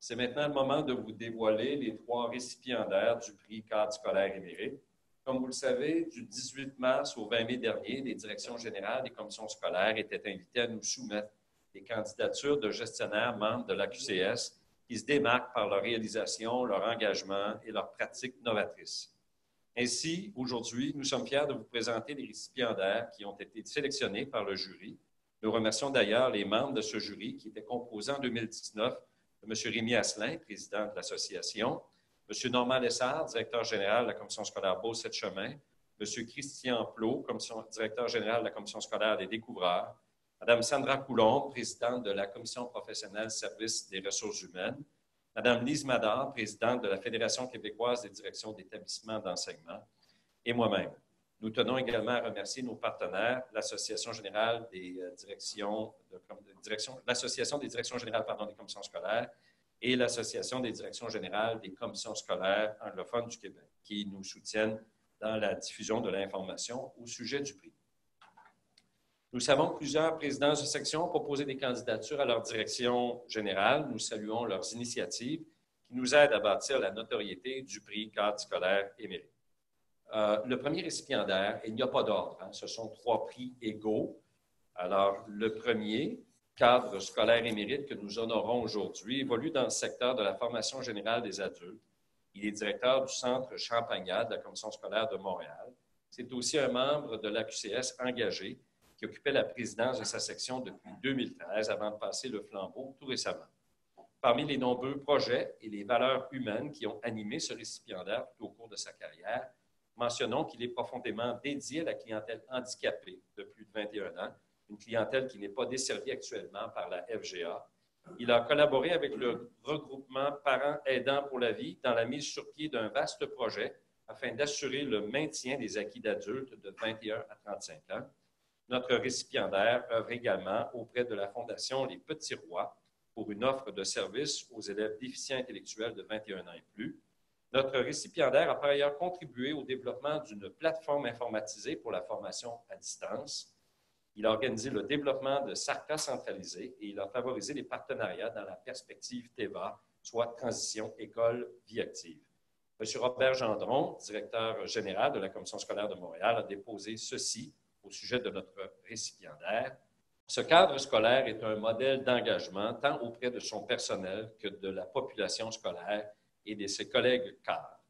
C'est maintenant le moment de vous dévoiler les 3 récipiendaires du prix Cadre scolaire émérite. Comme vous le savez, du 18 mars au 20 mai dernier, les directions générales des commissions scolaires étaient invitées à nous soumettre des candidatures de gestionnaires membres de la QCS qui se démarquent par leur réalisation, leur engagement et leurs pratiques novatrices. Ainsi, aujourd'hui, nous sommes fiers de vous présenter les récipiendaires qui ont été sélectionnés par le jury. Nous remercions d'ailleurs les membres de ce jury qui étaient composés en 2019 de M. Rémi Asselin, président de l'association, M. Normand Lessard, directeur général de la commission scolaire Beauce-7-Chemin, M. Christian Plot, directeur général de la commission scolaire des Découvreurs, Mme Sandra Coulombe, présidente de la commission professionnelle service des ressources humaines, Mme Lise Madard, présidente de la Fédération québécoise des directions d'établissements d'enseignement, et moi-même. Nous tenons également à remercier nos partenaires, l'Association générale des l'Association des directions générales des commissions scolaires et l'Association des directions générales des commissions scolaires anglophones du Québec, qui nous soutiennent dans la diffusion de l'information au sujet du prix. Nous savons que plusieurs présidents de section ont proposé des candidatures à leur direction générale. Nous saluons leurs initiatives qui nous aident à bâtir la notoriété du prix Cadre scolaire émérite. Le premier récipiendaire, il n'y a pas d'ordre, ce sont 3 prix égaux. Alors, le premier, Cadre scolaire émérite que nous honorons aujourd'hui, évolue dans le secteur de la formation générale des adultes. Il est directeur du Centre Champagnat de la Commission scolaire de Montréal. C'est aussi un membre de l'AQCS engagé qui occupait la présidence de sa section depuis 2013 avant de passer le flambeau tout récemment. Parmi les nombreux projets et les valeurs humaines qui ont animé ce récipiendaire tout au cours de sa carrière, mentionnons qu'il est profondément dédié à la clientèle handicapée de plus de 21 ans, une clientèle qui n'est pas desservie actuellement par la FGA. Il a collaboré avec le regroupement Parents aidants pour la vie dans la mise sur pied d'un vaste projet afin d'assurer le maintien des acquis d'adultes de 21 à 35 ans. Notre récipiendaire œuvre également auprès de la Fondation Les Petits Rois pour une offre de services aux élèves déficients intellectuels de 21 ans et plus. Notre récipiendaire a par ailleurs contribué au développement d'une plateforme informatisée pour la formation à distance. Il a organisé le développement de SARCA centralisé et il a favorisé les partenariats dans la perspective TEVA, soit Transition École-Vie active. M. Robert Gendron, directeur général de la Commission scolaire de Montréal, a déposé ceci au sujet de notre récipiendaire. Ce cadre scolaire est un modèle d'engagement tant auprès de son personnel que de la population scolaire et de ses collègues cadres.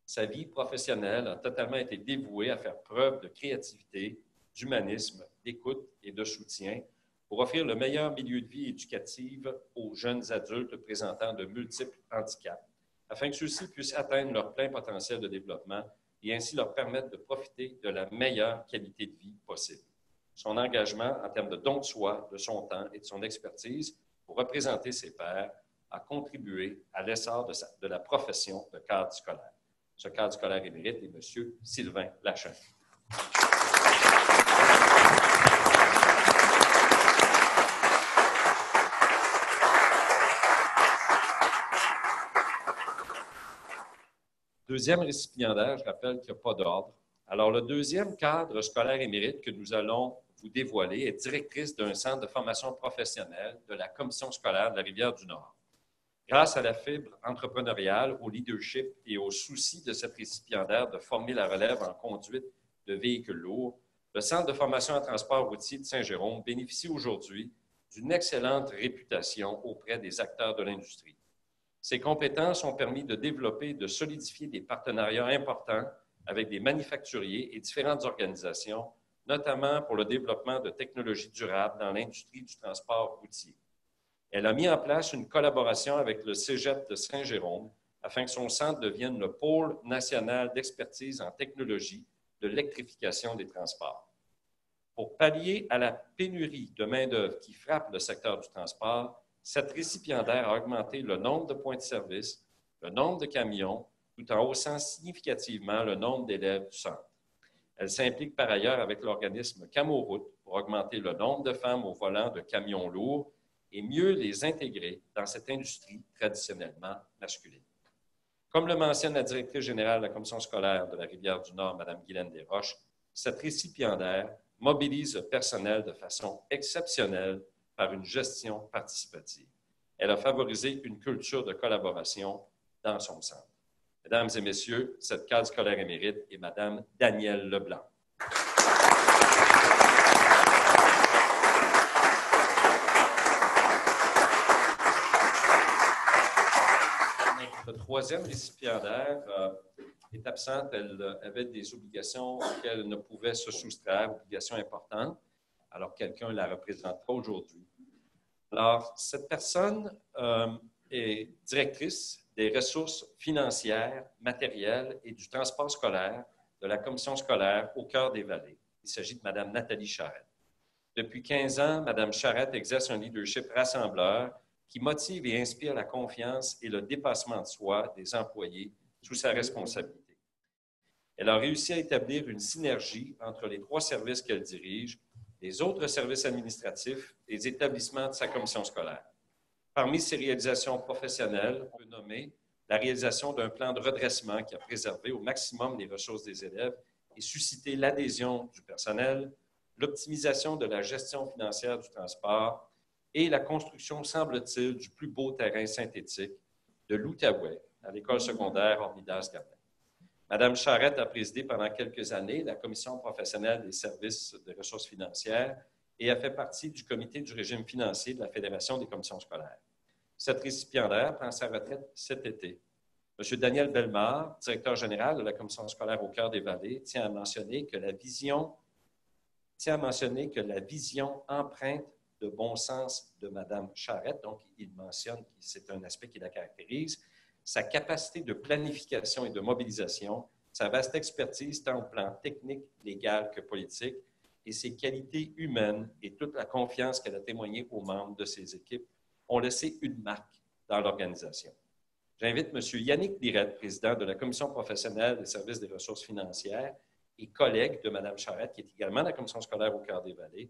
Sa vie professionnelle a totalement été dévouée à faire preuve de créativité, d'humanisme, d'écoute et de soutien pour offrir le meilleur milieu de vie éducatif aux jeunes adultes présentant de multiples handicaps, afin que ceux-ci puissent atteindre leur plein potentiel de développement et ainsi leur permettre de profiter de la meilleure qualité de vie possible. Son engagement en termes de don de soi, de son temps et de son expertise pour représenter ses pairs a contribué à l'essor de la profession de cadre scolaire. Ce cadre scolaire émérite est M. Sylvain Lachaine. Deuxième récipiendaire, je rappelle qu'il n'y a pas d'ordre. Alors, le deuxième cadre scolaire émérite que nous allons vous dévoiler est directrice d'un centre de formation professionnelle de la Commission scolaire de la Rivière-du-Nord. Grâce à la fibre entrepreneuriale, au leadership et au souci de cette récipiendaire de former la relève en conduite de véhicules lourds, le Centre de formation en transport routier de Saint-Jérôme bénéficie aujourd'hui d'une excellente réputation auprès des acteurs de l'industrie. Ces compétences ont permis de développer et de solidifier des partenariats importants avec des manufacturiers et différentes organisations, notamment pour le développement de technologies durables dans l'industrie du transport routier. Elle a mis en place une collaboration avec le Cégep de Saint-Jérôme afin que son centre devienne le pôle national d'expertise en technologie de l'électrification des transports. Pour pallier à la pénurie de main-d'œuvre qui frappe le secteur du transport, cette récipiendaire a augmenté le nombre de points de service, le nombre de camions, tout en haussant significativement le nombre d'élèves du centre. Elle s'implique par ailleurs avec l'organisme Camoroute pour augmenter le nombre de femmes au volant de camions lourds et mieux les intégrer dans cette industrie traditionnellement masculine. Comme le mentionne la directrice générale de la Commission scolaire de la Rivière-du-Nord, Mme Guylaine Desroches, cette récipiendaire mobilise le personnel de façon exceptionnelle par une gestion participative. Elle a favorisé une culture de collaboration dans son centre. Mesdames et messieurs, cette cadre scolaire émérite est Mme Danielle Leblanc. Notre troisième récipiendaire est absente. Elle avait des obligations auxquelles elle ne pouvait se soustraire, obligations importantes. Alors, quelqu'un la représentera aujourd'hui. Alors, cette personne est directrice des ressources financières, matérielles et du transport scolaire de la commission scolaire au cœur des Vallées. Il s'agit de Mme Nathalie Charette. Depuis 15 ans, Mme Charette exerce un leadership rassembleur qui motive et inspire la confiance et le dépassement de soi des employés sous sa responsabilité. Elle a réussi à établir une synergie entre les 3 services qu'elle dirige, les autres services administratifs et les établissements de sa commission scolaire. Parmi ses réalisations professionnelles, on peut nommer la réalisation d'un plan de redressement qui a préservé au maximum les ressources des élèves et suscité l'adhésion du personnel, l'optimisation de la gestion financière du transport et la construction, semble-t-il, du plus beau terrain synthétique de l'Outaouais à l'école secondaire Hormidas-Gardin. Mme Charette a présidé pendant quelques années la commission professionnelle des services de ressources financières et a fait partie du comité du régime financier de la Fédération des commissions scolaires. Cette récipiendaire prend sa retraite cet été. M. Daniel Bellemare, directeur général de la commission scolaire au cœur des Vallées, tient à mentionner que la vision empreinte de bon sens de Mme Charette, donc il mentionne que c'est un aspect qui la caractérise, sa capacité de planification et de mobilisation, sa vaste expertise tant au plan technique, légal que politique, et ses qualités humaines et toute la confiance qu'elle a témoignée aux membres de ses équipes ont laissé une marque dans l'organisation. J'invite M. Yannick Lirette, président de la Commission professionnelle des services des ressources financières et collègue de Mme Charette, qui est également de la Commission scolaire au cœur des Vallées,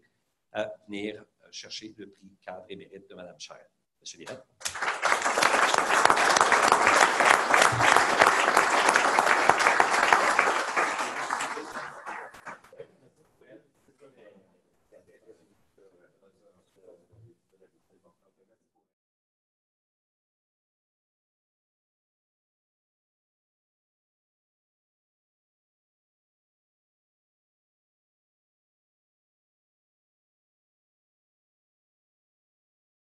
à venir chercher le prix cadre et mérite de Mme Charette. M. Lirette.